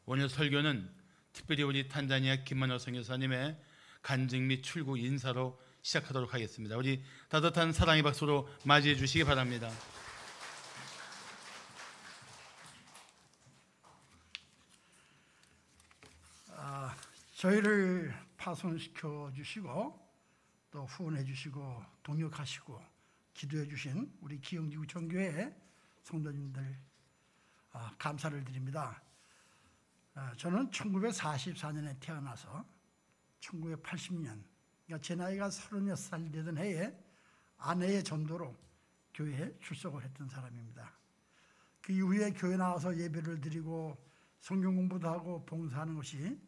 오늘 설교는 특별히 우리 탄자니아 김만호 선교사님의 간증 및 출국 인사로 시작하도록 하겠습니다. 우리 따뜻한 사랑의 박수로 맞이해 주시기 바랍니다. 저희를 파송시켜 주시고 또 후원해 주시고 동역하시고 기도해 주신 우리 기영지구 전교회 성도님들 감사를 드립니다. 저는 1944년에 태어나서 1980년, 그러니까 제 나이가 36살 되던 해에 아내의 전도로 교회에 출석을 했던 사람입니다. 그 이후에 교회 나와서 예배를 드리고 성경 공부도 하고 봉사하는 것이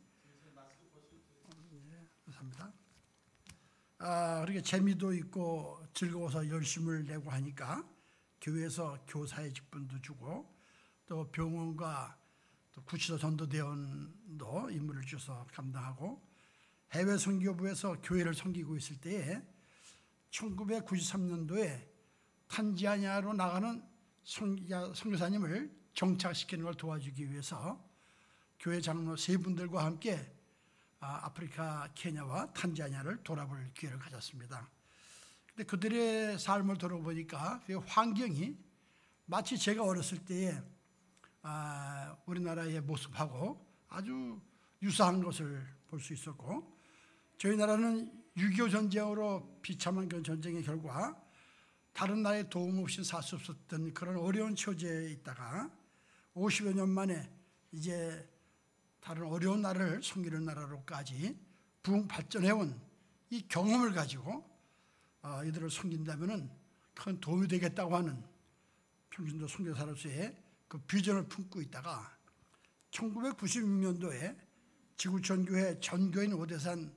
감사합니다. 그렇게 재미도 있고 즐거워서 열심을 내고 하니까 교회에서 교사의 직분도 주고 또 병원과 또 구치소 전도대원도 임무를 주셔서 감당하고 해외 선교부에서 교회를 섬기고 있을 때에 1993년도에 탄자니아로 나가는 선교사님을 정착시키는 걸 도와주기 위해서 교회 장로 세 분들과 함께 아프리카 케냐와 탄자니아를 돌아볼 기회를 가졌습니다. 근데 그들의 삶을 돌아보니까 그 환경이 마치 제가 어렸을 때에 우리나라의 모습하고 아주 유사한 것을 볼 수 있었고, 저희 나라는 6.25 전쟁으로 비참한 그 전쟁의 결과 다른 나라의 도움 없이 살 수 없었던 그런 어려운 처지에 있다가 50여 년 만에 이제 다른 어려운 나라를 섬기는 나라로까지 부흥 발전해온 이 경험을 가지고 이들을 섬긴다면 큰 도움이 되겠다고 하는 평신도 선교사로서의 그 비전을 품고 있다가 1996년도에 지구촌교회 전교인 오대산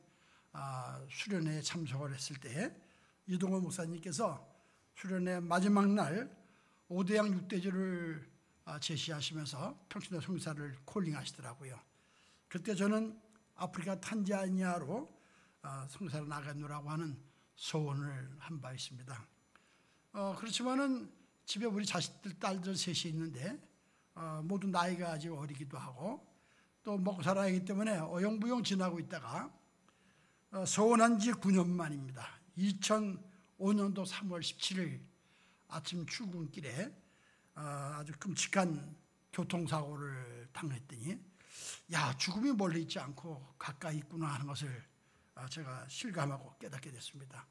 수련회에 참석을 했을 때 이동호 목사님께서 수련회 마지막 날 5대양 6대주를 제시하시면서 평신도 선교사를 콜링하시더라고요. 그때 저는 아프리카 탄자니아로 선교사로 나가노라고 하는 소원을 한 바 있습니다. 그렇지만은 집에 우리 자식들, 딸들 셋이 있는데 모두 나이가 아직 어리기도 하고 또 먹고 살아야 하기 때문에 어영부영 지나고 있다가 소원한 지 9년 만입니다. 2005년도 3월 17일 아침 출근길에 아주 끔찍한 교통사고를 당했더니 죽음이 멀리 있지 않고 가까이 있구나 하는 것을 제가 실감하고 깨닫게 됐습니다.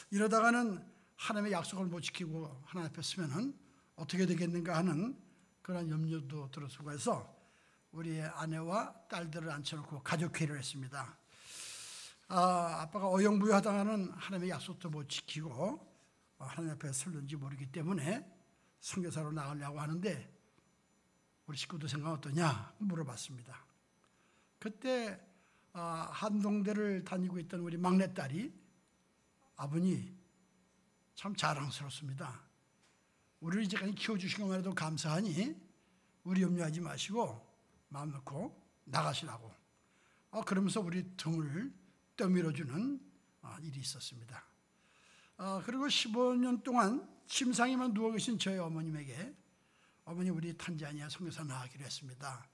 이러다가는 하나님의 약속을 못 지키고 하나님 앞에 서면은 어떻게 되겠는가 하는 그런 염려도 들어서고 해서 우리 아내와 딸들을 앉혀놓고 가족회의를 했습니다. 아빠가 어영부영하다가는 하나님의 약속도 못 지키고 하나님 앞에 설는지 모르기 때문에 선교사로 나가려고 하는데 우리 식구들 생각 어떠냐 물어봤습니다. 그때 한동대를 다니고 있던 우리 막내딸이 아버님 참 자랑스럽습니다. 우리를 이제까지 키워주신 것만 해도 감사하니 우리 염려하지 마시고 마음 놓고 나가시라고 그러면서 우리 등을 떠밀어주는 일이 있었습니다. 그리고 15년 동안 침상에만 누워 계신 저희 어머님에게 어머니 우리 탄자니아 선교사 나가기로 했습니다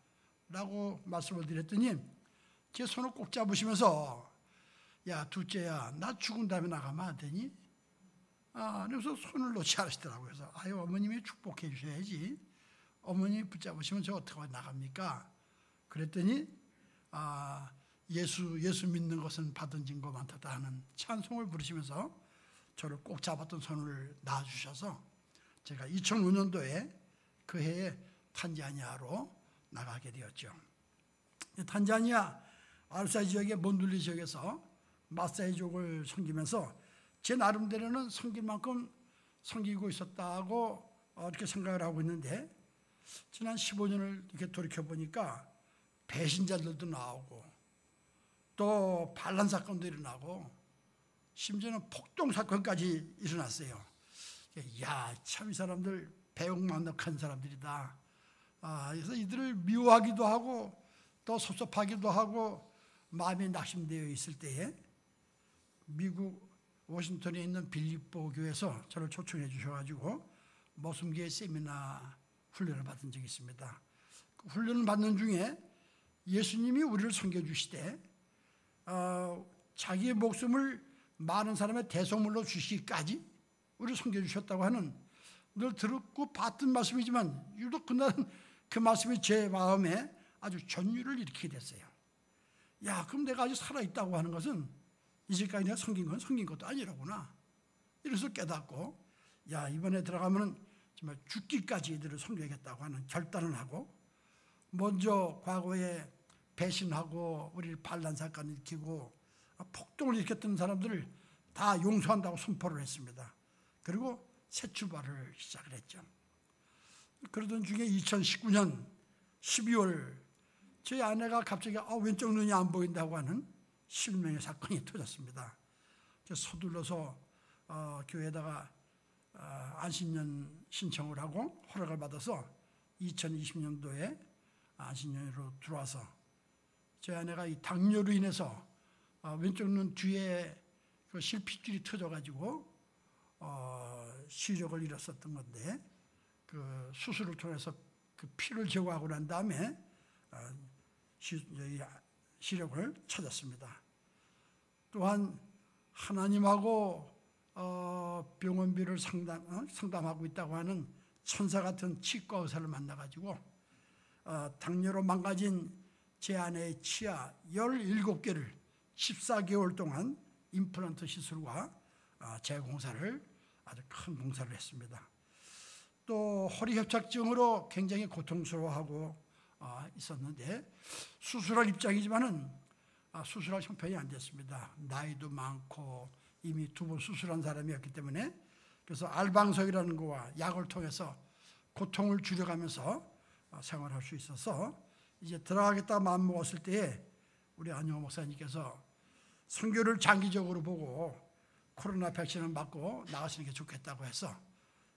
라고 말씀을 드렸더니 제 손을 꼭 잡으시면서 야 둘째야 나 죽은 다음에 나가면 안 되니? 그래서 손을 놓지 않으시더라고요. 그래서 어머님이 축복해 주셔야지 어머니 붙잡으시면 저 어떻게 나갑니까? 그랬더니 예수 믿는 것은 받은 증거 많다 하는 찬송을 부르시면서 저를 꼭 잡았던 손을 놔주셔서 제가 2005년도에 그 해에 탄자니아로 나가게 되었죠. 탄자니아 아르사 지역의 몬둘리 지역에서 마사이족을 섬기면서 제 나름대로는 섬길 만큼 섬기고 있었다고 이렇게 생각을 하고 있는데 지난 15년을 이렇게 돌이켜보니까 배신자들도 나오고 또 반란 사건도 일어나고 심지어는 폭동 사건까지 일어났어요. 참 이 사람들 배용만덕한 사람들이다. 그래서 이들을 미워하기도 하고 또 섭섭하기도 하고 마음이 낙심되어 있을 때에 미국 워싱턴에 있는 빌립보 교회에서 저를 초청해 주셔가지고 모순교회 세미나 훈련을 받은 적이 있습니다. 그 훈련을 받는 중에 예수님이 우리를 섬겨주시되 자기의 목숨을 많은 사람의 대속물로 주시기까지 우리를 섬겨주셨다고 하는 늘 듣고 봤던 말씀이지만 유독 그날은 그 말씀이 제 마음에 아주 전율을 일으키게 됐어요. 야, 그럼 내가 아직 살아있다고 하는 것은 이제까지 내가 섬긴 건 섬긴 것도 아니라구나. 이래서 깨닫고 야, 이번에 들어가면 정말 죽기까지 이들을 섬겨야겠다고 하는 결단을 하고 먼저 과거에 배신하고 우리를 반란 사건을 일으키고 폭동을 일으켰던 사람들을 다 용서한다고 선포를 했습니다. 그리고 새 출발을 시작을 했죠. 그러던 중에 2019년 12월 저희 아내가 갑자기 왼쪽 눈이 안 보인다고 하는 실명의 사건이 터졌습니다. 서둘러서 교회에다가 안신년 신청을 하고 허락을 받아서 2020년도에 안신년으로 들어와서 저희 아내가 이 당뇨로 인해서 왼쪽 눈 뒤에 그 실핏줄이 터져가지고 시력을 잃었었던 건데 그 수술을 통해서 그 피를 제거하고 난 다음에 시력을 찾았습니다. 또한 하나님하고 병원비를 상담하고 있다고 하는 천사 같은 치과 의사를 만나가지고 당뇨로 망가진 제 아내의 치아 17개를 14개월 동안 임플란트 시술과 재공사를 아주 큰 봉사를 했습니다. 또 허리 협착증으로 굉장히 고통스러워하고 있었는데 수술할 입장이지만은 수술할 형편이 안 됐습니다. 나이도 많고 이미 2번 수술한 사람이었기 때문에 그래서 알방석이라는 거와 약을 통해서 고통을 줄여가면서 생활할 수 있어서 이제 들어가겠다 마음먹었을 때에 우리 안영호 목사님께서 선교를 장기적으로 보고 코로나 백신을 맞고 나가시는 게 좋겠다고 해서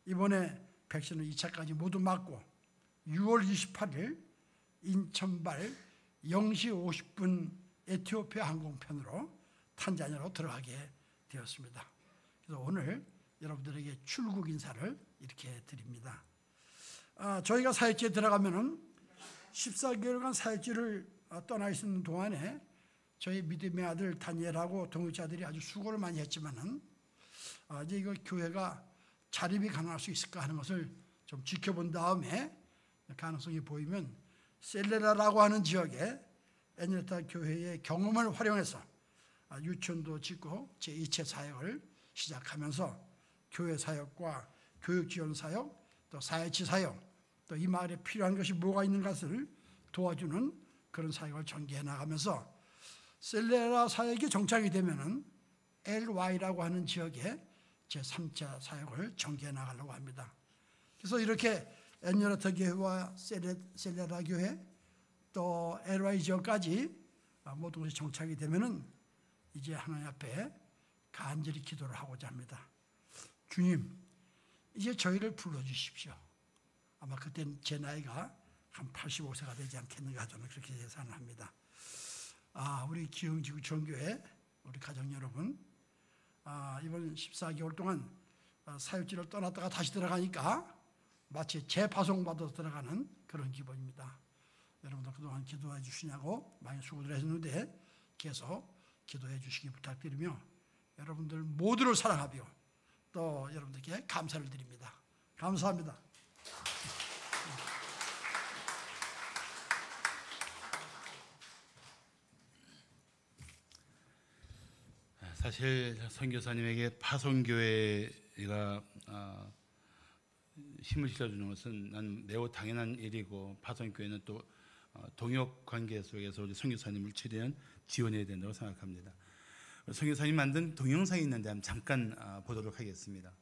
이번에 백신을 2차까지 모두 맞고 6월 28일 인천발 0시 50분 에티오피아 항공편으로 탄자니아로 들어가게 되었습니다. 그래서 오늘 여러분들에게 출국 인사를 이렇게 드립니다. 저희가 사역지에 들어가면은 14개월간 사역지를 떠나 있는 동안에 저희 믿음의 아들 다니엘하고 동역자들이 아주 수고를 많이 했지만은 이제 이거 교회가 자립이 가능할 수 있을까 하는 것을 좀 지켜본 다음에 가능성이 보이면 셀레라라고 하는 지역에 에네타 교회의 경험을 활용해서 유치원도 짓고 제2체 사역을 시작하면서 교회 사역과 교육 지원 사역, 또 사회치 사역, 또 이 마을에 필요한 것이 뭐가 있는 것을 도와주는 그런 사역을 전개해 나가면서 셀레라 사역이 정착이 되면은 LY라고 하는 지역에 제3차 사역을 전개해 나가려고 합니다. 그래서 이렇게 에네타 교회와 셀레라 교회 또 LY 지역까지 모든 것이 정착이 되면은 이제 하나님 앞에 간절히 기도를 하고자 합니다. 주님, 이제 저희를 불러주십시오. 아마 그때는 제 나이가 한 85세가 되지 않겠는가 저는 그렇게 예상을 합니다. 우리 기흥지구 전교회 우리 가정 여러분, 이번 14개월 동안 사역지를 떠났다가 다시 들어가니까 마치 재파송받아서 들어가는 그런 기분입니다. 여러분들 그동안 기도해 주시냐고 많이 수고를 하셨는데 계속 기도해 주시기 부탁드리며 여러분들 모두를 사랑하며 또 여러분들께 감사를 드립니다. 감사합니다. 사실 선교사님에게 파송교회가 힘을 실어주는 것은 난 매우 당연한 일이고 파송교회는 또 동역 관계 속에서 우리 선교사님을 최대한 지원해야 된다고 생각합니다. 선교사님 만든 동영상이 있는데 한번 잠깐 보도록 하겠습니다.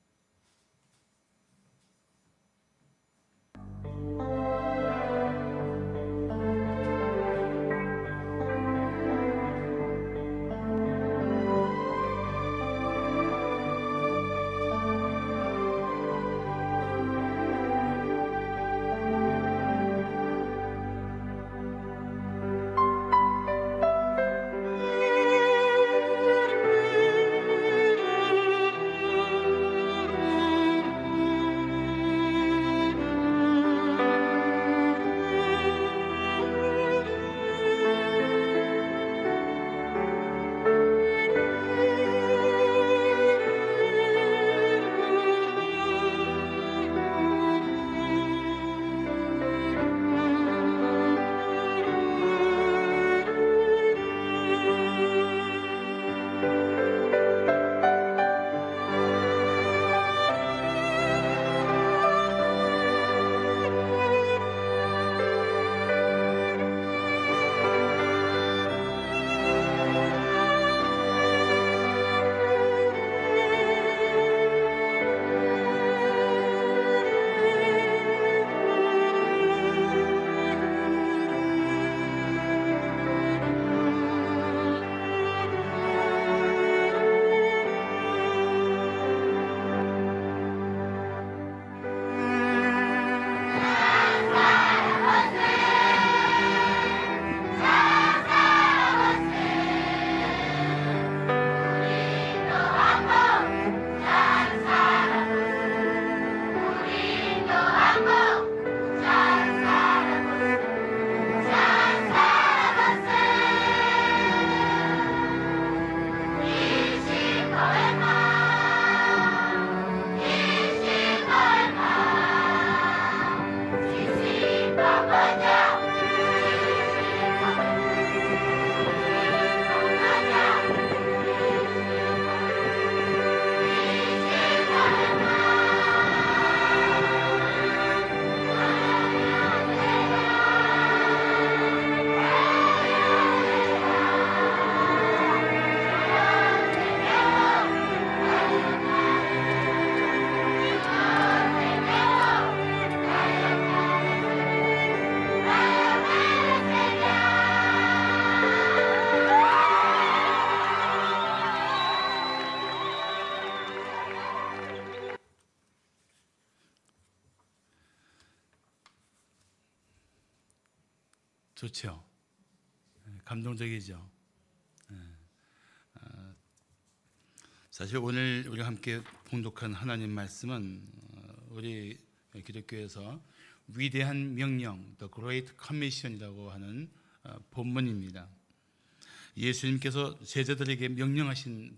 좋죠. 감동적이죠. 사실 오늘 우리가 함께 봉독한 하나님 말씀은 우리 기독교에서 위대한 명령, The Great Commission이라고 하는 본문입니다. 예수님께서 제자들에게 명령하신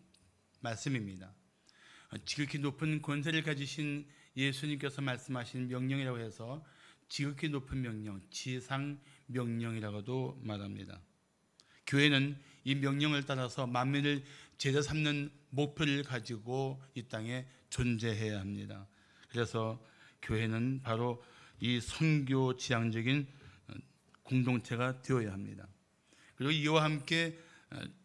말씀입니다. 지극히 높은 권세를 가지신 예수님께서 말씀하신 명령이라고 해서 지극히 높은 명령, 지상 명령이라고도 말합니다. 교회는 이 명령을 따라서 만민을 제자 삼는 목표를 가지고 이 땅에 존재해야 합니다. 그래서 교회는 바로 이 선교 지향적인 공동체가 되어야 합니다. 그리고 이와 함께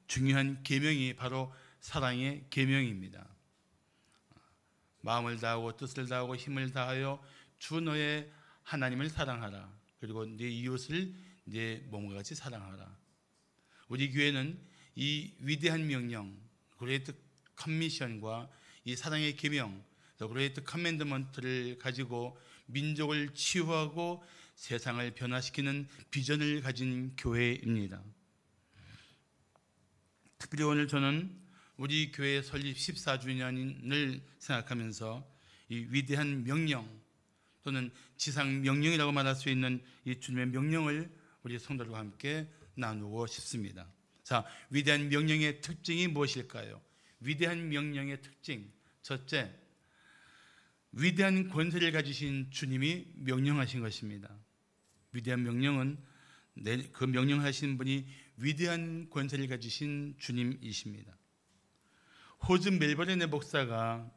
중요한 계명이 바로 사랑의 계명입니다. 마음을 다하고 뜻을 다하고 힘을 다하여 주 너의 하나님을 사랑하라. 그리고 네 이웃을 네 몸과 같이 사랑하라. 우리 교회는 이 위대한 명령, 그레이트 커미션과 이 사랑의 계명, 그레이트 커맨드먼트를 가지고 민족을 치유하고 세상을 변화시키는 비전을 가진 교회입니다. 특별히 오늘 저는 우리 교회 설립 14주년을 생각하면서 이 위대한 명령 또는 지상 명령이라고 말할 수 있는 이 주님의 명령을 우리 성도들과 함께 나누고 싶습니다. 자, 위대한 명령의 특징이 무엇일까요? 위대한 명령의 특징, 첫째, 위대한 권세를 가지신 주님이 명령하신 것입니다. 위대한 명령은 그 명령하신 분이 위대한 권세를 가지신 주님이십니다. 호즈 멜버른의 목사가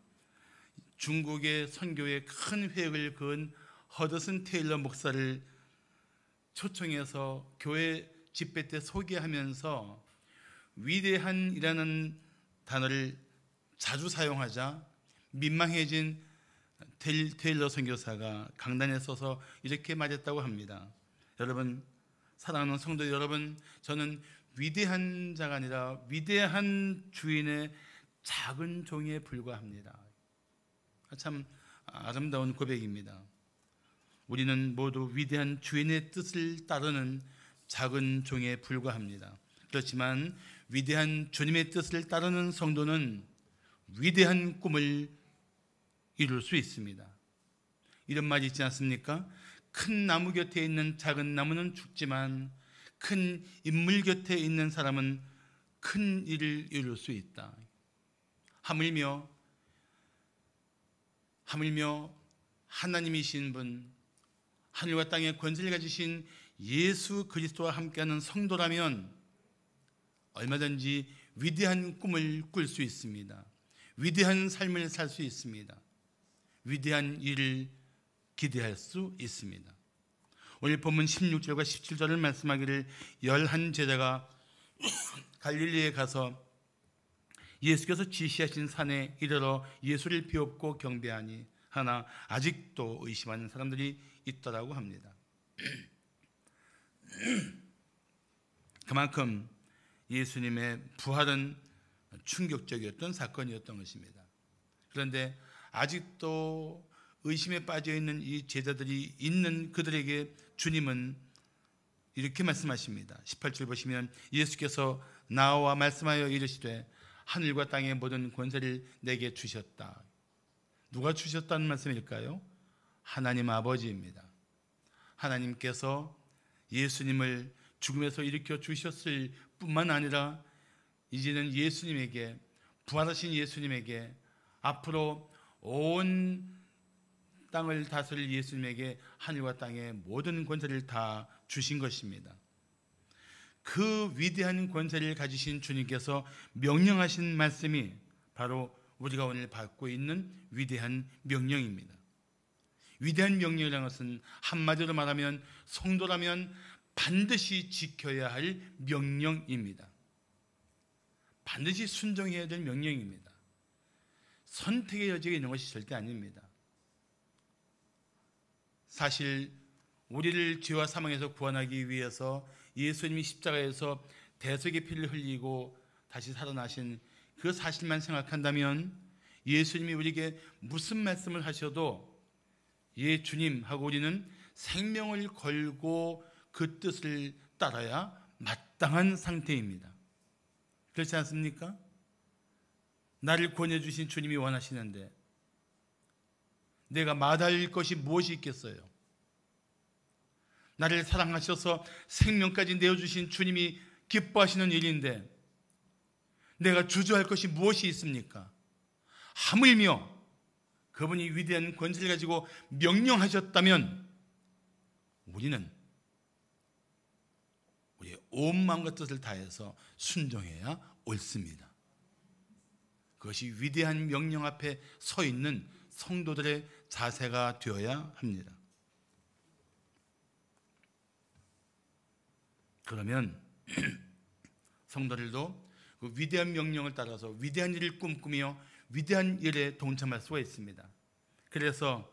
중국의 선교에 큰 획을 그은 허드슨 테일러 목사를 초청해서 교회 집회 때 소개하면서 위대한이라는 단어를 자주 사용하자 민망해진 테일러 선교사가 강단에 서서 이렇게 말했다고 합니다. 여러분, 사랑하는 성도 여러분, 저는 위대한 자가 아니라 위대한 주인의 작은 종에 불과합니다. 참 아름다운 고백입니다. 우리는 모두 위대한 주인의 뜻을 따르는 작은 종에 불과합니다. 그렇지만 위대한 주님의 뜻을 따르는 성도는 위대한 꿈을 이룰 수 있습니다. 이런 말이 있지 않습니까? 큰 나무 곁에 있는 작은 나무는 죽지만 큰 인물 곁에 있는 사람은 큰 일을 이룰 수 있다. 하물며 하나님이신 분, 하늘과 땅의 권세를 가지신 예수 그리스도와 함께하는 성도라면 얼마든지 위대한 꿈을 꿀 수 있습니다. 위대한 삶을 살 수 있습니다. 위대한 일을 기대할 수 있습니다. 오늘 본문 16절과 17절을 말씀하기를 11 제자가 갈릴리에 가서 예수께서 지시하신 산에 이르러 예수를 비옵고 경배하니 하나 아직도 의심하는 사람들이 있더라고 합니다. 그만큼 예수님의 부활은 충격적이었던 사건이었던 것입니다. 그런데 아직도 의심에 빠져 있는 이 제자들이 있는 그들에게 주님은 이렇게 말씀하십니다. 18절 보시면 예수께서 나와 말씀하여 이르시되 하늘과 땅의 모든 권세를 내게 주셨다. 누가 주셨다는 말씀일까요? 하나님 아버지입니다. 하나님께서 예수님을 죽음에서 일으켜 주셨을 뿐만 아니라 이제는 예수님에게, 부활하신 예수님에게, 앞으로 온 땅을 다스릴 예수님에게 하늘과 땅의 모든 권세를 다 주신 것입니다. 그 위대한 권세를 가지신 주님께서 명령하신 말씀이 바로 우리가 오늘 받고 있는 위대한 명령입니다. 위대한 명령이라는 것은 한마디로 말하면 성도라면 반드시 지켜야 할 명령입니다. 반드시 순종해야 될 명령입니다. 선택의 여지가 있는 것이 절대 아닙니다. 사실 우리를 죄와 사망에서 구원하기 위해서 예수님이 십자가에서 대속의 피를 흘리고 다시 살아나신 그 사실만 생각한다면 예수님이 우리에게 무슨 말씀을 하셔도 예 주님 하고 우리는 생명을 걸고 그 뜻을 따라야 마땅한 상태입니다. 그렇지 않습니까? 나를 구원해 주신 주님이 원하시는데 내가 마다할 것이 무엇이 있겠어요? 나를 사랑하셔서 생명까지 내어주신 주님이 기뻐하시는 일인데 내가 주저할 것이 무엇이 있습니까? 하물며 그분이 위대한 권세를 가지고 명령하셨다면 우리는 우리의 온 마음과 뜻을 다해서 순종해야 옳습니다. 그것이 위대한 명령 앞에 서 있는 성도들의 자세가 되어야 합니다. 그러면 성도들도 그 위대한 명령을 따라서 위대한 일을 꿈꾸며 위대한 일에 동참할 수가 있습니다. 그래서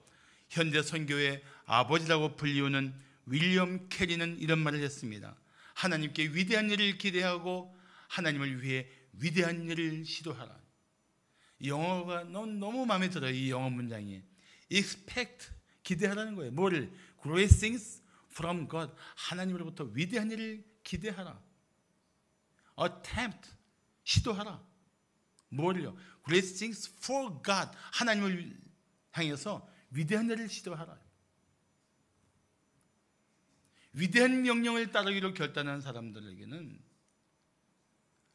현재 선교의 아버지라고 불리우는 윌리엄 캐리는 이런 말을 했습니다. 하나님께 위대한 일을 기대하고 하나님을 위해 위대한 일을 시도하라. 이 영어가 너무 마음에 들어요. 이 영어 문장이 expect, 기대하라는 거예요. 뭐를? great things from God, 하나님으로부터 위대한 일을 기대하라. attempt, 시도하라. 뭐를요? great things for God, 하나님을 향해서 위대한 일을 시도하라. 위대한 명령을 따르기로 결단한 사람들에게는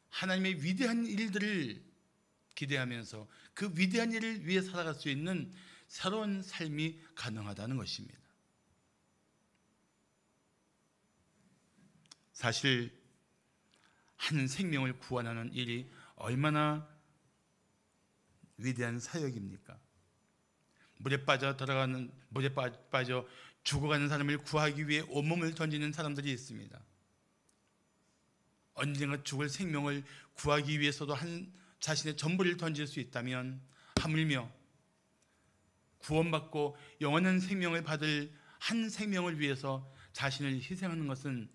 하나님의 위대한 일들을 기대하면서 그 위대한 일을 위해 살아갈 수 있는 새로운 삶이 가능하다는 것입니다. 사실 한 생명을 구원하는 일이 얼마나 위대한 사역입니까? 물에 빠져 죽어가는 사람을 구하기 위해 온몸을 던지는 사람들이 있습니다. 언젠가 죽을 생명을 구하기 위해서도 자신의 전부를 던질 수 있다면 하물며 구원받고 영원한 생명을 받을 한 생명을 위해서 자신을 희생하는 것은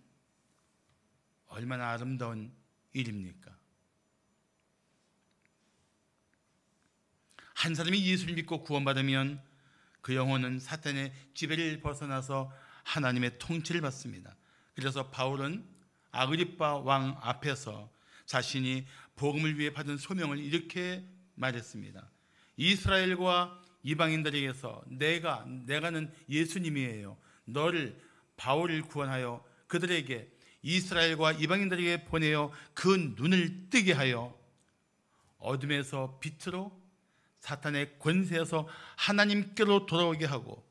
얼마나 아름다운 일입니까? 한 사람이 예수를 믿고 구원받으면 그 영혼은 사탄의 지배를 벗어나서 하나님의 통치를 받습니다. 그래서 바울은 아그리빠 왕 앞에서 자신이 복음을 위해 받은 소명을 이렇게 말했습니다. 이스라엘과 이방인들에게서 내가는 예수님이에요. 너를 바울을 구원하여 그들에게 이스라엘과 이방인들에게 보내어 그 눈을 뜨게 하여 어둠에서 빛으로 사탄의 권세에서 하나님께로 돌아오게 하고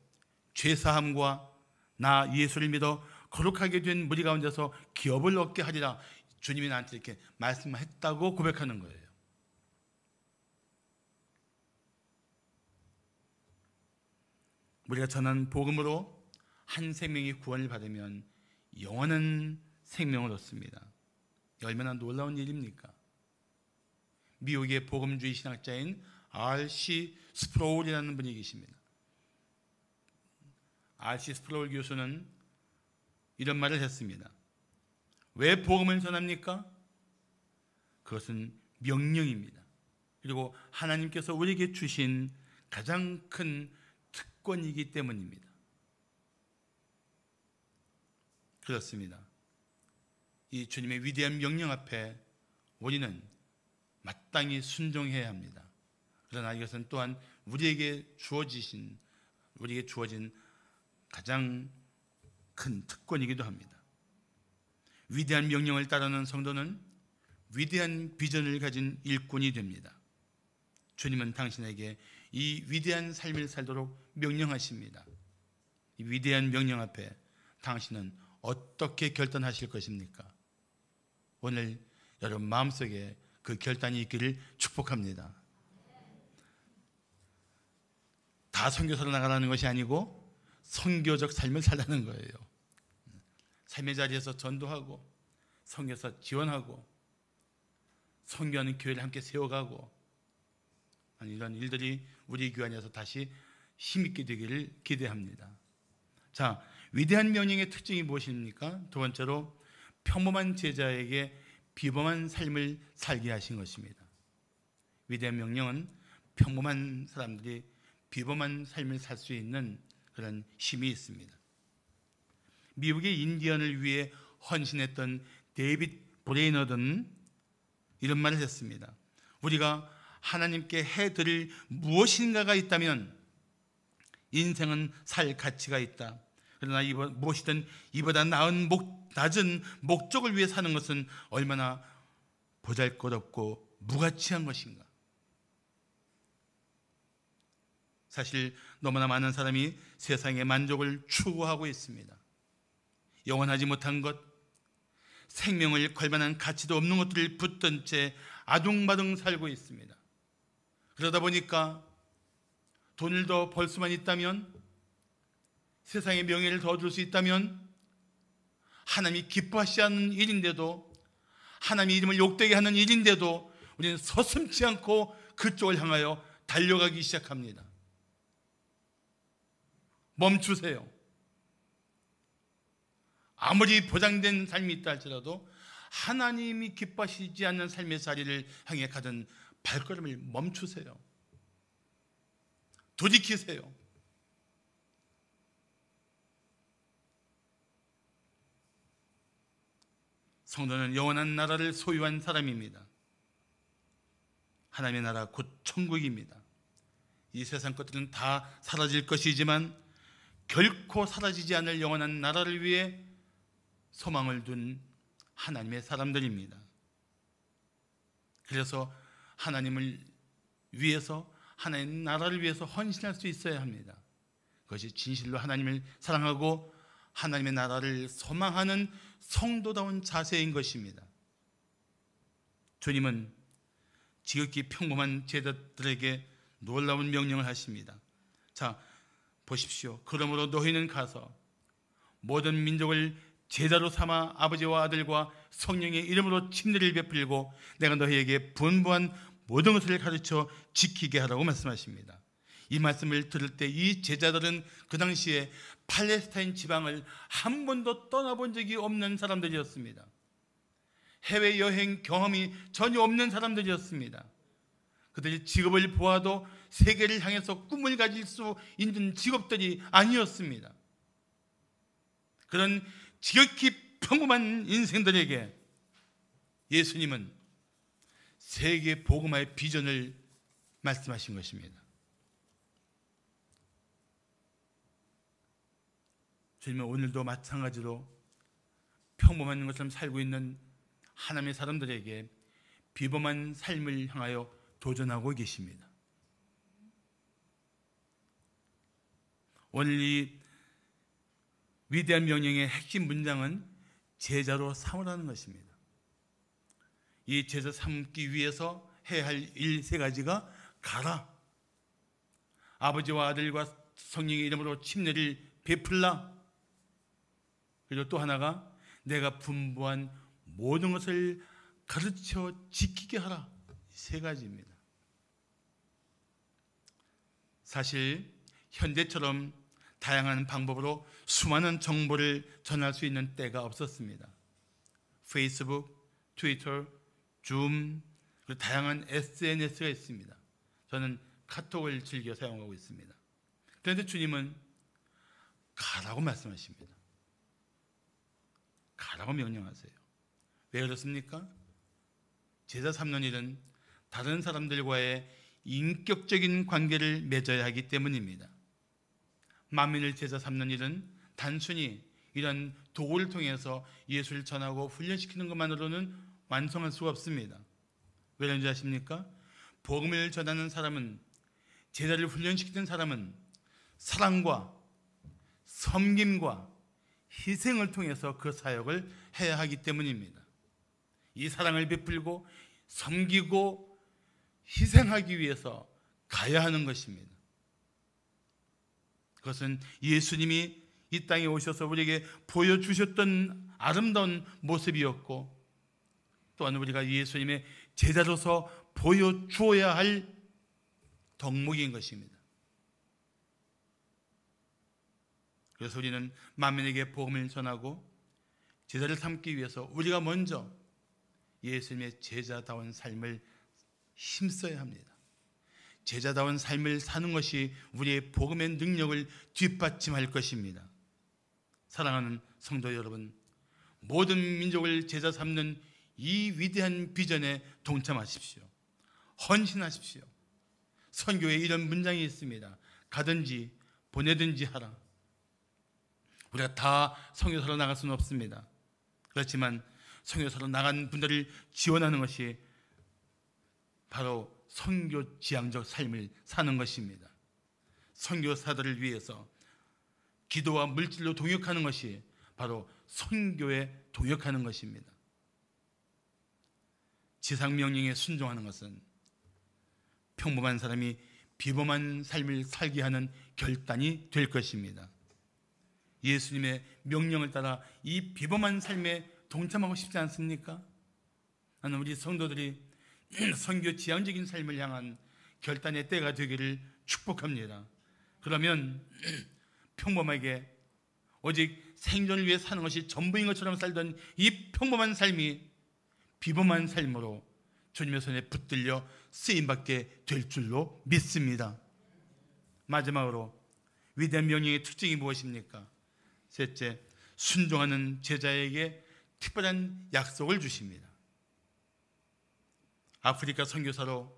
죄사함과 나 예수를 믿어 거룩하게 된 무리 가운데서 기업을 얻게 하리라. 주님이 나한테 이렇게 말씀했다고 고백하는 거예요. 우리가 전한 복음으로 한 생명이 구원을 받으면 영원한 생명을 얻습니다. 얼마나 놀라운 일입니까? 미국의 복음주의 신학자인 R.C. 스프로울이라는 분이 계십니다. R.C. 스프로울 교수는 이런 말을 했습니다. 왜 복음을 전합니까? 그것은 명령입니다. 그리고 하나님께서 우리에게 주신 가장 큰 특권이기 때문입니다. 그렇습니다. 이 주님의 위대한 명령 앞에 우리는 마땅히 순종해야 합니다. 그러나 이것은 또한 우리에게 주어진 가장 큰 특권이기도 합니다. 위대한 명령을 따르는 성도는 위대한 비전을 가진 일꾼이 됩니다. 주님은 당신에게 이 위대한 삶을 살도록 명령하십니다. 이 위대한 명령 앞에 당신은 어떻게 결단하실 것입니까? 오늘 여러분 마음속에 그 결단이 있기를 축복합니다. 다 선교사로 나가라는 것이 아니고 선교적 삶을 살라는 거예요. 삶의 자리에서 전도하고 선교사 지원하고 선교하는 교회를 함께 세워가고 이런 일들이 우리 교회 안에서 다시 힘있게 되기를 기대합니다. 자, 위대한 명령의 특징이 무엇입니까? 두 번째로 평범한 제자에게 비범한 삶을 살게 하신 것입니다. 위대한 명령은 평범한 사람들이 비범한 삶을 살 수 있는 그런 힘이 있습니다. 미국의 인디언을 위해 헌신했던 데이빗 브레이너든 이런 말을 했습니다. 우리가 하나님께 해드릴 무엇인가가 있다면 인생은 살 가치가 있다. 그러나 무엇이든 이보다 낮은 목적을 위해 사는 것은 얼마나 보잘것없고 무가치한 것인가. 사실 너무나 많은 사람이 세상의 만족을 추구하고 있습니다. 영원하지 못한 것, 생명을 걸 만한 가치도 없는 것들을 붙든 채 아둥바둥 살고 있습니다. 그러다 보니까 돈을 더 벌 수만 있다면, 세상의 명예를 더 줄 수 있다면, 하나님이 기뻐하시지 않는 일인데도, 하나님의 이름을 욕되게 하는 일인데도 우리는 서슴지 않고 그쪽을 향하여 달려가기 시작합니다. 멈추세요. 아무리 보장된 삶이 있다 할지라도 하나님이 기뻐하시지 않는 삶의 자리를 향해 가던 발걸음을 멈추세요. 돌이키세요. 성도는 영원한 나라를 소유한 사람입니다. 하나님의 나라 곧 천국입니다. 이 세상 것들은 다 사라질 것이지만 결코 사라지지 않을 영원한 나라를 위해 소망을 둔 하나님의 사람들입니다. 그래서 하나님을 위해서, 하나님의 나라를 위해서 헌신할 수 있어야 합니다. 그것이 진실로 하나님을 사랑하고 하나님의 나라를 소망하는 성도다운 자세인 것입니다. 주님은 지극히 평범한 제자들에게 놀라운 명령을 하십니다. 자, 보십시오. 그러므로 너희는 가서 모든 민족을 제자로 삼아 아버지와 아들과 성령의 이름으로 침례를 베풀고 내가 너희에게 분부한 모든 것을 가르쳐 지키게 하라고 말씀하십니다. 이 말씀을 들을 때 이 제자들은 그 당시에 팔레스타인 지방을 한 번도 떠나본 적이 없는 사람들이었습니다. 해외여행 경험이 전혀 없는 사람들이었습니다. 그들이 직업을 보아도 세계를 향해서 꿈을 가질 수 있는 직업들이 아니었습니다. 그런 지극히 평범한 인생들에게 예수님은 세계 복음화의 비전을 말씀하신 것입니다. 주님은 오늘도 마찬가지로 평범한 것처럼 살고 있는 하나님의 사람들에게 비범한 삶을 향하여 도전하고 계십니다. 오늘 이 위대한 명령의 핵심 문장은 제자로 삼으라는 것입니다. 이 제자 삼기 위해서 해야 할 일 세 가지가 가라, 아버지와 아들과 성령의 이름으로 침례를 베풀라, 그리고 또 하나가 내가 분부한 모든 것을 가르쳐 지키게 하라. 세 가지입니다. 사실 현대처럼 다양한 방법으로 수많은 정보를 전할 수 있는 때가 없었습니다. 페이스북, 트위터, 줌, 그리고 다양한 SNS가 있습니다. 저는 카톡을 즐겨 사용하고 있습니다. 그런데 주님은 가라고 말씀하십니다. 가라고 명령하세요. 왜 그렇습니까? 제자 삼는 일은 다른 사람들과의 인격적인 관계를 맺어야 하기 때문입니다. 만민을 제자 삼는 일은 단순히 이런 도구를 통해서 예수를 전하고 훈련시키는 것만으로는 완성할 수가 없습니다. 왜 그런지 아십니까? 복음을 전하는 사람은, 제자를 훈련시키는 사람은 사랑과 섬김과 희생을 통해서 그 사역을 해야 하기 때문입니다. 이 사랑을 베풀고 섬기고 희생하기 위해서 가야 하는 것입니다. 그것은 예수님이 이 땅에 오셔서 우리에게 보여주셨던 아름다운 모습이었고, 또한 우리가 예수님의 제자로서 보여주어야 할 덕목인 것입니다. 그래서 우리는 만민에게 복음을 전하고 제자를 삼기 위해서 우리가 먼저 예수님의 제자다운 삶을 힘써야 합니다. 제자다운 삶을 사는 것이 우리의 복음의 능력을 뒷받침할 것입니다. 사랑하는 성도 여러분, 모든 민족을 제자 삼는 이 위대한 비전에 동참하십시오. 헌신하십시오. 선교에 이런 문장이 있습니다. 가든지 보내든지 하라. 우리가 다 선교사로 나갈 수는 없습니다. 그렇지만 선교사로 나간 분들을 지원하는 것이 바로 선교 지향적 삶을 사는 것입니다. 선교사들을 위해서 기도와 물질로 동역하는 것이 바로 선교에 동역하는 것입니다. 지상명령에 순종하는 것은 평범한 사람이 비범한 삶을 살게 하는 결단이 될 것입니다. 예수님의 명령을 따라 이 비범한 삶에 동참하고 싶지 않습니까? 나는 우리 성도들이 선교 지향적인 삶을 향한 결단의 때가 되기를 축복합니다. 그러면 평범하게 오직 생존을 위해 사는 것이 전부인 것처럼 살던 이 평범한 삶이 비범한 삶으로 주님의 손에 붙들려 쓰임받게 될 줄로 믿습니다. 마지막으로 위대한 명령의 특징이 무엇입니까? 셋째, 순종하는 제자에게 특별한 약속을 주십니다. 아프리카 선교사로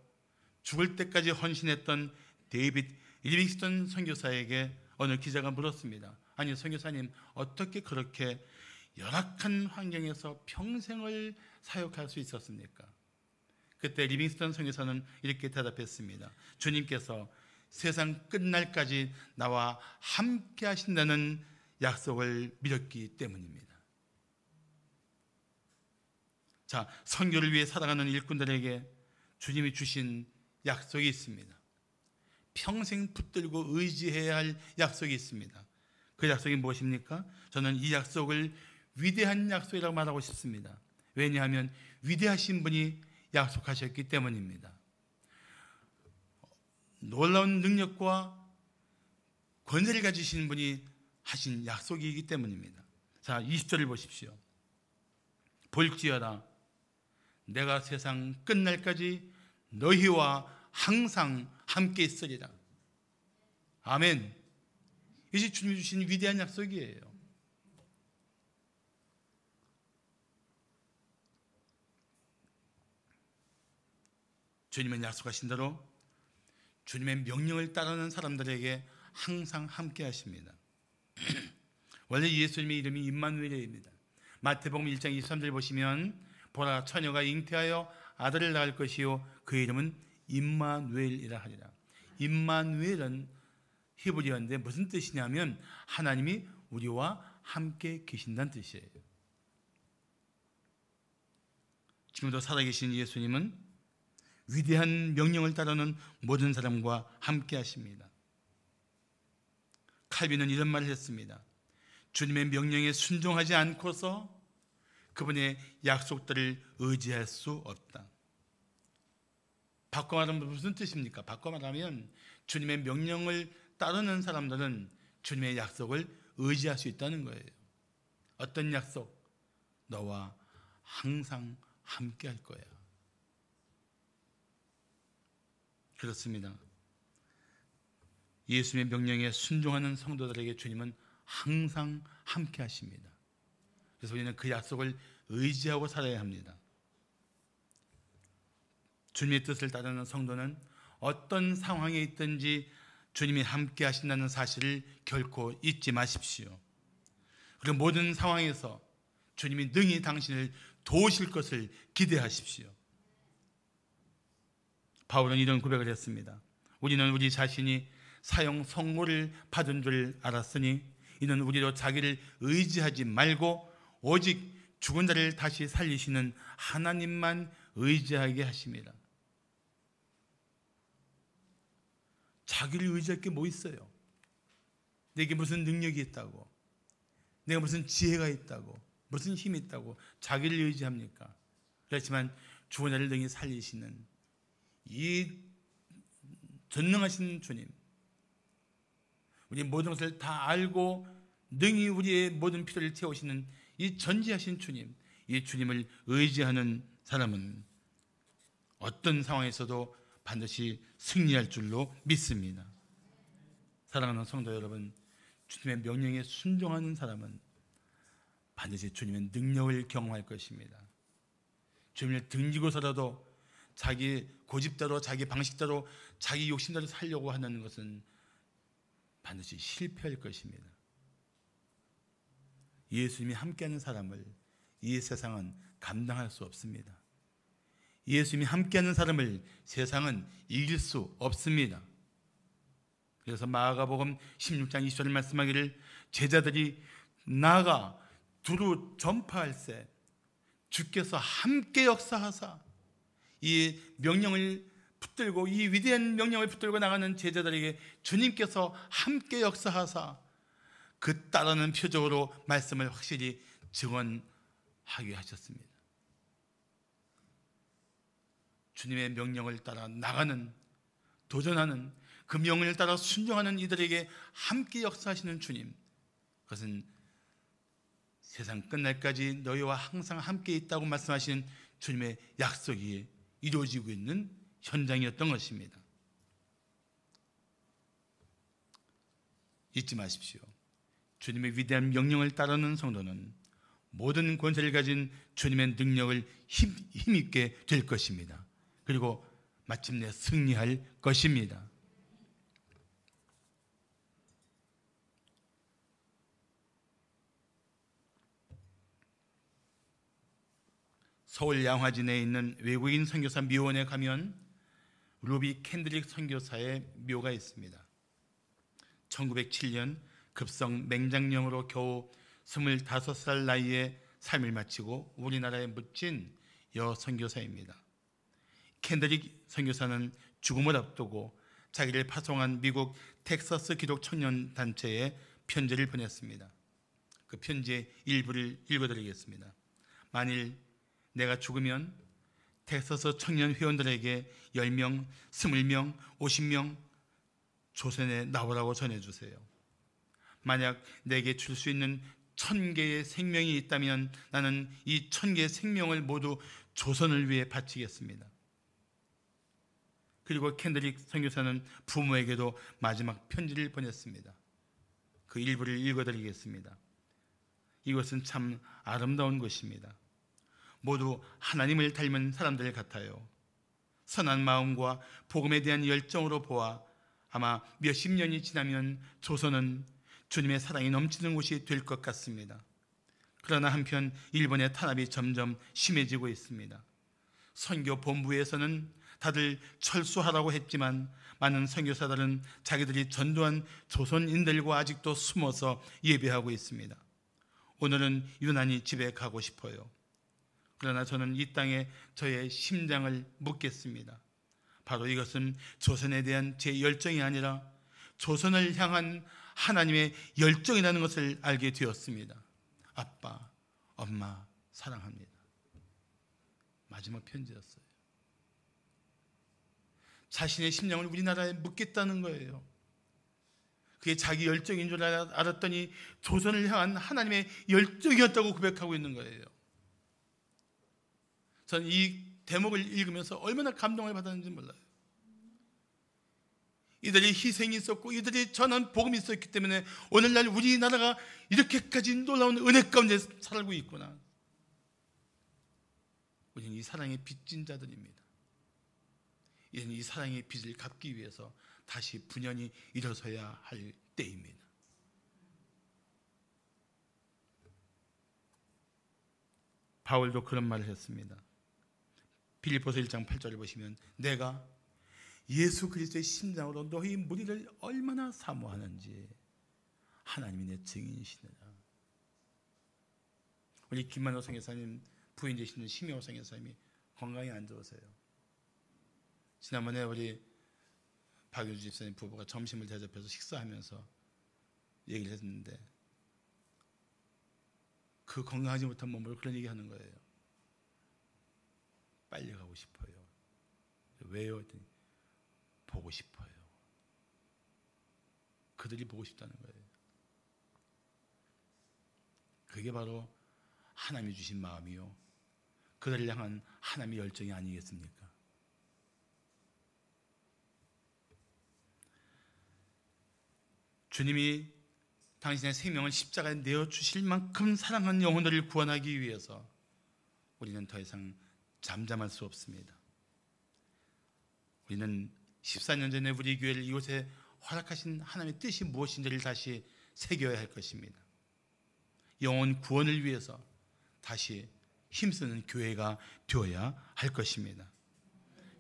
죽을 때까지 헌신했던 데이빗 리빙스턴 선교사에게 어느 기자가 물었습니다. 아니, 선교사님, 어떻게 그렇게 열악한 환경에서 평생을 사역할 수 있었습니까? 그때 리빙스턴 선교사는 이렇게 대답했습니다. 주님께서 세상 끝날까지 나와 함께 하신다는 약속을 믿었기 때문입니다. 자, 선교를 위해 살아가는 일꾼들에게 주님이 주신 약속이 있습니다. 평생 붙들고 의지해야 할 약속이 있습니다. 그 약속이 무엇입니까? 저는 이 약속을 위대한 약속이라고 말하고 싶습니다. 왜냐하면 위대하신 분이 약속하셨기 때문입니다. 놀라운 능력과 권세를 가지신 분이 하신 약속이기 때문입니다. 자, 20절을 보십시오. 볼지어다 내가 세상 끝날까지 너희와 항상 함께 있으리라. 아멘. 이것이 주님이 주신 위대한 약속이에요. 주님은 약속하신 대로 주님의 명령을 따르는 사람들에게 항상 함께 하십니다. 원래 예수님의 이름이 임마누엘입니다. 마태복음 1장 23절 보시면 보라, 처녀가 잉태하여 아들을 낳을 것이요 그 이름은 임마누엘이라 하리라. 임마누엘은 히브리어인데 무슨 뜻이냐면 하나님이 우리와 함께 계신다는 뜻이에요. 지금도 살아계신 예수님은 위대한 명령을 따르는 모든 사람과 함께 하십니다. 칼빈은 이런 말을 했습니다. 주님의 명령에 순종하지 않고서 그분의 약속들을 의지할 수 없다. 바꿔 말하면 무슨 뜻입니까? 바꿔 말하면 주님의 명령을 따르는 사람들은 주님의 약속을 의지할 수 있다는 거예요. 어떤 약속? 너와 항상 함께 할 거야. 그렇습니다. 예수님의 명령에 순종하는 성도들에게 주님은 항상 함께 하십니다. 그래서 우리는 그 약속을 의지하고 살아야 합니다. 주님의 뜻을 따르는 성도는 어떤 상황에 있든지 주님이 함께 하신다는 사실을 결코 잊지 마십시오. 그리고 모든 상황에서 주님이 능히 당신을 도우실 것을 기대하십시오. 바울은 이런 고백을 했습니다. 우리는 우리 자신이 사형 선고를 받은 줄 알았으니 이는 우리로 자기를 의지하지 말고 오직 죽은 자를 다시 살리시는 하나님만 의지하게 하십니다. 자기를 의지할 게 뭐 있어요? 내게 무슨 능력이 있다고, 내가 무슨 지혜가 있다고, 무슨 힘이 있다고 자기를 의지합니까? 그렇지만 죽은 자를 능히 살리시는 이 전능하신 주님, 우리 모든 것을 다 알고 능히 우리의 모든 필요를 채우시는 이 전지하신 주님, 이 주님을 의지하는 사람은 어떤 상황에서도 반드시 승리할 줄로 믿습니다. 사랑하는 성도 여러분, 주님의 명령에 순종하는 사람은 반드시 주님의 능력을 경험할 것입니다. 주님을 등지고서라도 자기 고집대로, 자기 방식대로, 자기 욕심대로 살려고 하는 것은 반드시 실패할 것입니다. 예수님이 함께하는 사람을 이 세상은 감당할 수 없습니다. 예수님이 함께하는 사람을 세상은 이길 수 없습니다. 그래서 마가복음 16장 20절 말씀하기를 제자들이 나아가 두루 전파할세 주께서 함께 역사하사, 이 명령을 붙들고, 이 위대한 명령을 붙들고 나가는 제자들에게 주님께서 함께 역사하사 그 따르는 표적으로 말씀을 확실히 증언하게 하셨습니다. 주님의 명령을 따라 나가는, 도전하는, 그 명령을 따라 순종하는 이들에게 함께 역사하시는 주님, 그것은 세상 끝날까지 너희와 항상 함께 있다고 말씀하시는 주님의 약속이 이루어지고 있는 현장이었던 것입니다. 잊지 마십시오. 주님의 위대한 명령을 따르는 성도는 모든 권세를 가진 주님의 능력을 힘있게 될 것입니다. 그리고 마침내 승리할 것입니다. 서울 양화진에 있는 외국인 선교사 묘원에 가면 루비 캔드릭 선교사의 묘가 있습니다. 1907년 급성 맹장염으로 겨우 25살 나이에 삶을 마치고 우리나라에 묻힌 여 선교사입니다. 캔드릭 선교사는 죽음을 앞두고 자기를 파송한 미국 텍사스 기독 청년 단체에 편지를 보냈습니다. 그 편지의 일부를 읽어드리겠습니다. 만일 내가 죽으면 텍사스 청년 회원들에게 10명, 20명, 50명 조선에 나오라고 전해주세요. 만약 내게 줄 수 있는 1000개의 생명이 있다면 나는 이 1000개의 생명을 모두 조선을 위해 바치겠습니다. 그리고 캔드릭 선교사는 부모에게도 마지막 편지를 보냈습니다. 그 일부를 읽어드리겠습니다. 이것은 참 아름다운 것입니다. 모두 하나님을 닮은 사람들 같아요. 선한 마음과 복음에 대한 열정으로 보아 아마 몇십 년이 지나면 조선은 주님의 사랑이 넘치는 곳이 될 것 같습니다. 그러나 한편 일본의 탄압이 점점 심해지고 있습니다. 선교 본부에서는 다들 철수하라고 했지만 많은 선교사들은 자기들이 전도한 조선인들과 아직도 숨어서 예배하고 있습니다. 오늘은 유난히 집에 가고 싶어요. 그러나 저는 이 땅에 저의 심장을 묻겠습니다. 바로 이것은 조선에 대한 제 열정이 아니라 조선을 향한 하나님의 열정이라는 것을 알게 되었습니다. 아빠, 엄마 사랑합니다. 마지막 편지였어요. 자신의 심령을 우리나라에 묻겠다는 거예요. 그게 자기 열정인 줄 알았더니 조선을 향한 하나님의 열정이었다고 고백하고 있는 거예요. 저는 이 대목을 읽으면서 얼마나 감동을 받았는지 몰라요. 이들이 희생이 있었고 이들이 전한 복음이 있었기 때문에 오늘날 우리나라가 이렇게까지 놀라운 은혜 가운데 살고 있구나. 우리는 이 사랑의 빚진 자들입니다. 이제는 이 사랑의 빚을 갚기 위해서 다시 분연히 일어서야 할 때입니다. 바울도 그런 말을 했습니다. 빌립보서 1장 8절을 보시면 내가 예수 그리스도의 심장으로 너희 무리를 얼마나 사모하는지 하나님이 내 증인이시느라. 우리 김만호 선교사님 부인 되시는 심혜호 선교사님이 건강이 안 좋으세요. 지난번에 우리 박효주 집사님 부부가 점심을 대접해서 식사하면서 얘기를 했는데 그 건강하지 못한 몸으로 그런 얘기하는 거예요. 빨리 가고 싶어요. 왜요? 보고 싶어요. 그들이 보고 싶다는 거예요. 그게 바로 하나님이 주신 마음이요, 그들을 향한 하나님의 열정이 아니겠습니까? 주님이 당신의 생명을 십자가에 내어주실 만큼 사랑하는 영혼들을 구원하기 위해서 우리는 더 이상 잠잠할 수 없습니다. 우리는 14년 전에 우리 교회를 이곳에 허락하신 하나님의 뜻이 무엇인지를 다시 새겨야 할 것입니다. 영혼 구원을 위해서 다시 힘쓰는 교회가 되어야 할 것입니다.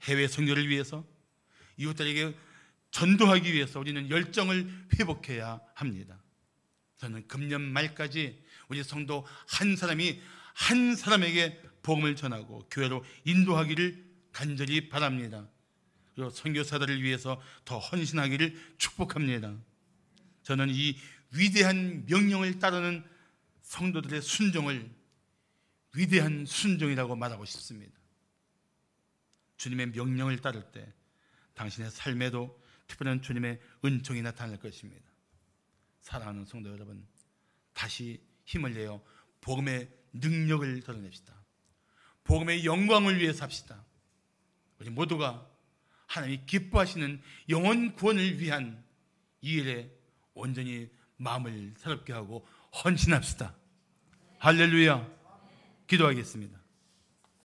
해외 선교를 위해서 이웃들에게 전도하기 위해서 우리는 열정을 회복해야 합니다. 저는 금년 말까지 우리 성도 한 사람이 한 사람에게 복음을 전하고 교회로 인도하기를 간절히 바랍니다. 그리고 선교사들을 위해서 더 헌신하기를 축복합니다. 저는 이 위대한 명령을 따르는 성도들의 순종을 위대한 순종이라고 말하고 싶습니다. 주님의 명령을 따를 때 당신의 삶에도 특별한 주님의 은총이 나타날 것입니다. 사랑하는 성도 여러분, 다시 힘을 내어 복음의 능력을 드러냅시다. 복음의 영광을 위해 삽시다. 우리 모두가 하나님이 기뻐하시는 영혼 구원을 위한 이 일에 온전히 마음을 새롭게 하고 헌신합시다. 할렐루야. 기도하겠습니다.